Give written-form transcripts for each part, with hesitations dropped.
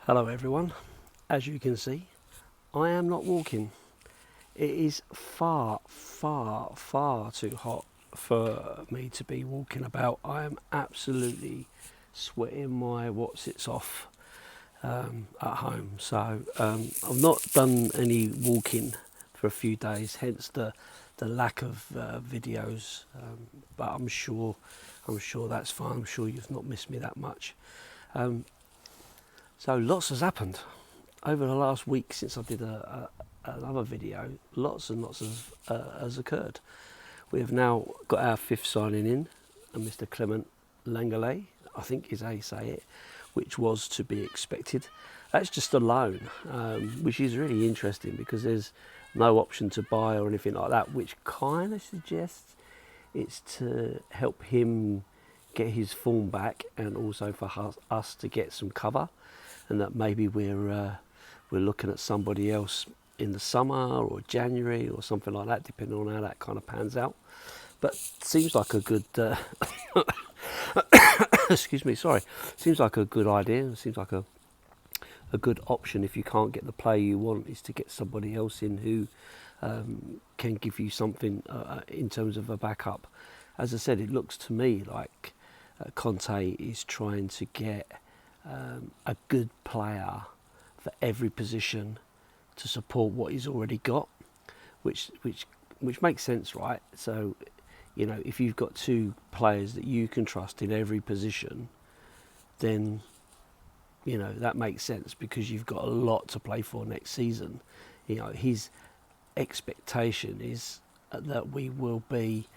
Hello everyone, as you can see I am not walking. It is far too hot for me to be walking about. I am absolutely sweating my whatsits off at home, so I've not done any walking for a few days, hence the lack of videos, but I'm sure that's fine. I'm sure you've not missed me that much. So lots has happened over the last week since I did another video. Lots and lots has occurred. We have now got our fifth signing in, Mr. Clement Lengelet, I think is how you say it, which was to be expected. That's just a loan, which is really interesting because there's no option to buy or anything like that, which kind of suggests it's to help him get his form back and also for us to get some cover, and that maybe we're looking at somebody else in the summer or January or something like that, depending on how that kind of pans out. But seems like a good excuse me, sorry. Seems like a good idea. Seems like a good option if you can't get the player you want, is to get somebody else in who can give you something in terms of a backup. As I said, it looks to me like Conte is trying to get a good player for every position to support what he's already got, which makes sense, right? So, you know, if you've got two players that you can trust in every position, then, you know, that makes sense because you've got a lot to play for next season. You know, his expectation is that we will be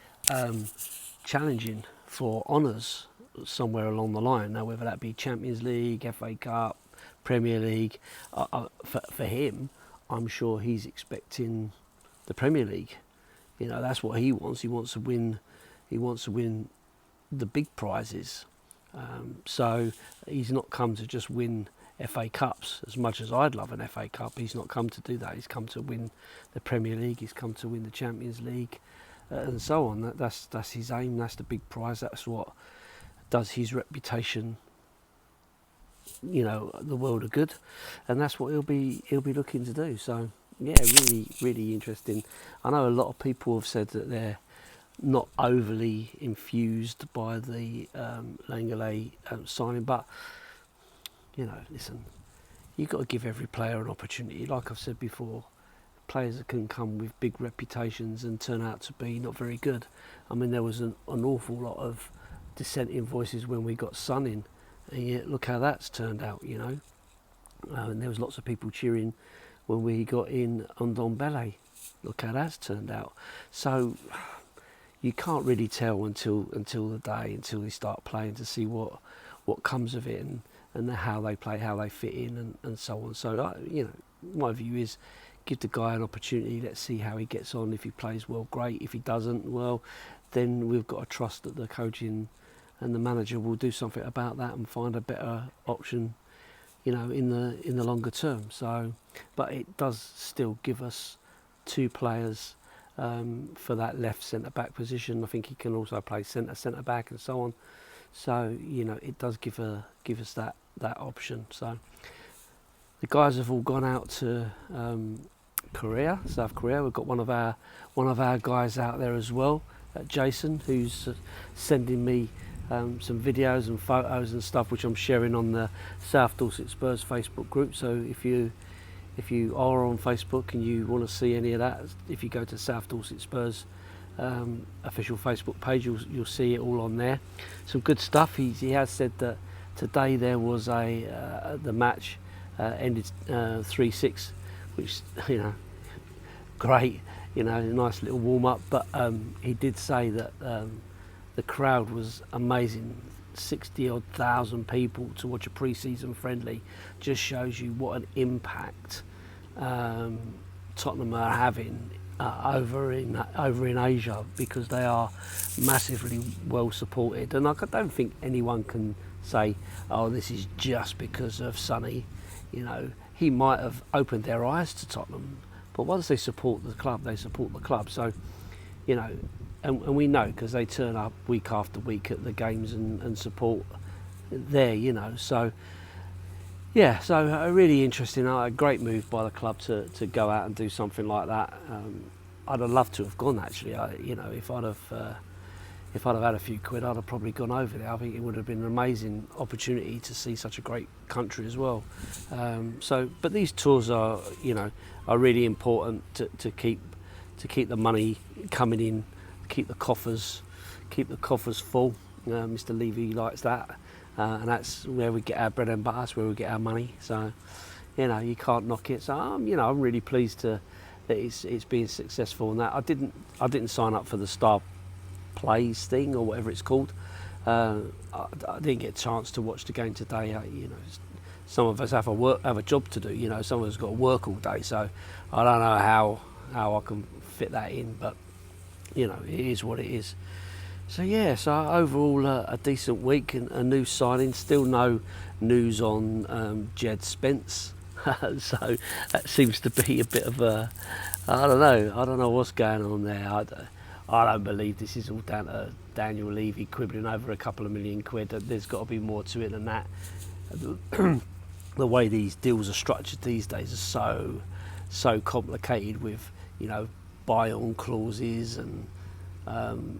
challenging for honours somewhere along the line. Now, whether that be Champions League, FA Cup, Premier League, for him, I'm sure he's expecting the Premier League. You know, that's what he wants. He wants to win. He wants to win the big prizes. So he's not come to just win FA Cups. As much as I'd love an FA Cup, he's not come to do that. He's come to win the Premier League. He's come to win the Champions League, and so on. That's his aim. That's the big prize. That's what does his reputation, you know, the world of good, and that's what he'll be looking to do. So yeah, really interesting. I know a lot of people have said that they're not overly infused by the Lengelet signing, but you know, listen, you've got to give every player an opportunity. Like I've said before, players that can come with big reputations and turn out to be not very good. I mean, there was an awful lot of dissenting voices when we got Son in, and yet look how that's turned out, you know. And there was lots of people cheering when we got in Ndombele. Look how that's turned out. So you can't really tell until the day, until they start playing, to see what comes of it and how they play, how they fit in, and so on. So you know, my view is give the guy an opportunity. Let's see how he gets on. If he plays well, great. If he doesn't, well, then we've got to trust that the coaching and the manager will do something about that and find a better option, you know, in the longer term. So, but it does still give us two players for that left centre back position. I think he can also play centre back and so on. So, you know, it does give us that option. So the guys have all gone out to South Korea. We've got one of our guys out there as well, Jason, who's sending me some videos and photos and stuff, which I'm sharing on the South Dorset Spurs Facebook group. So if you are on Facebook and you want to see any of that, if you go to South Dorset Spurs official Facebook page, you'll see it all on there. Some good stuff. He has said that today there was the match ended 3-6, which, you know, great, you know, nice little warm up. But he did say that the crowd was amazing. 60-odd thousand people to watch a pre-season friendly just shows you what an impact Tottenham are having over in Asia, because they are massively well supported. And I don't think anyone can say, oh, this is just because of Sonny. You know, he might have opened their eyes to Tottenham, but once they support the club, they support the club. So, you know, and we know because they turn up week after week at the games and support there, you know. So Yeah, so really interesting. A great move by the club to go out and do something like that. I'd have loved to have gone actually. If I'd have had a few quid, I'd have probably gone over there. I think it would have been an amazing opportunity to see such a great country as well. But these tours are really important to keep the money coming in, keep the coffers full. Mr. Levy likes that. And that's where we get our bread and butter, that's where we get our money. So, you can't knock it. So, I'm really pleased that it's been successful. And that I didn't sign up for the Star Plays thing or whatever it's called. I didn't get a chance to watch the game today. Some of us have a job to do. Some of us got to work all day. So, I don't know how I can fit that in, but it is what it is. So overall a decent week and a new signing. Still no news on Jed Spence. So that seems to be a bit of a, I don't know what's going on there. I don't believe this is all down to Daniel Levy quibbling over a couple of million quid. There's got to be more to it than that. The way these deals are structured these days are so complicated with buy-on clauses and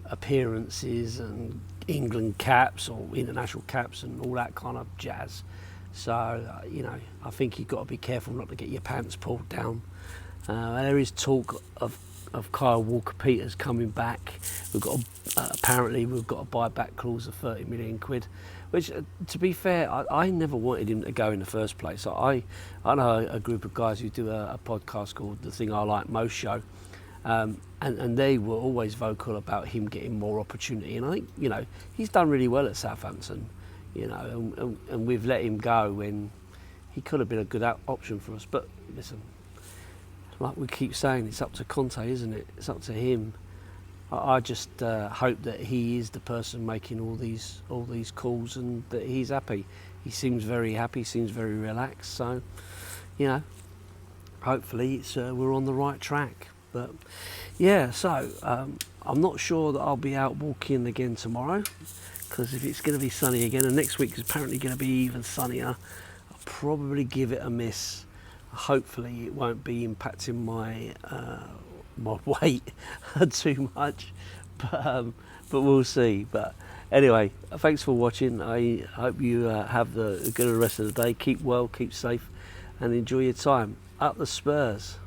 appearances and England caps or international caps and all that kind of jazz. So I think you've got to be careful not to get your pants pulled down. There is talk of Kyle Walker-Peters coming back. Apparently we've got a buyback clause of 30 million quid, which to be fair, I never wanted him to go in the first place. I know a group of guys who do a podcast called The Thing I Like Most Show. And they were always vocal about him getting more opportunity, and I think he's done really well at Southampton, and we've let him go when he could have been a good option for us. But listen, like we keep saying, it's up to Conte, isn't it? It's up to him. I just hope that he is the person making all these calls and that he's happy. He seems very happy, seems very relaxed. So hopefully we're on the right track. But I'm not sure that I'll be out walking again tomorrow, because if it's going to be sunny again, and next week is apparently going to be even sunnier, I'll probably give it a miss. Hopefully it won't be impacting my weight too much, but we'll see. But anyway, thanks for watching. I hope you have a good rest of the day. Keep well, keep safe, and enjoy your time. Up the Spurs.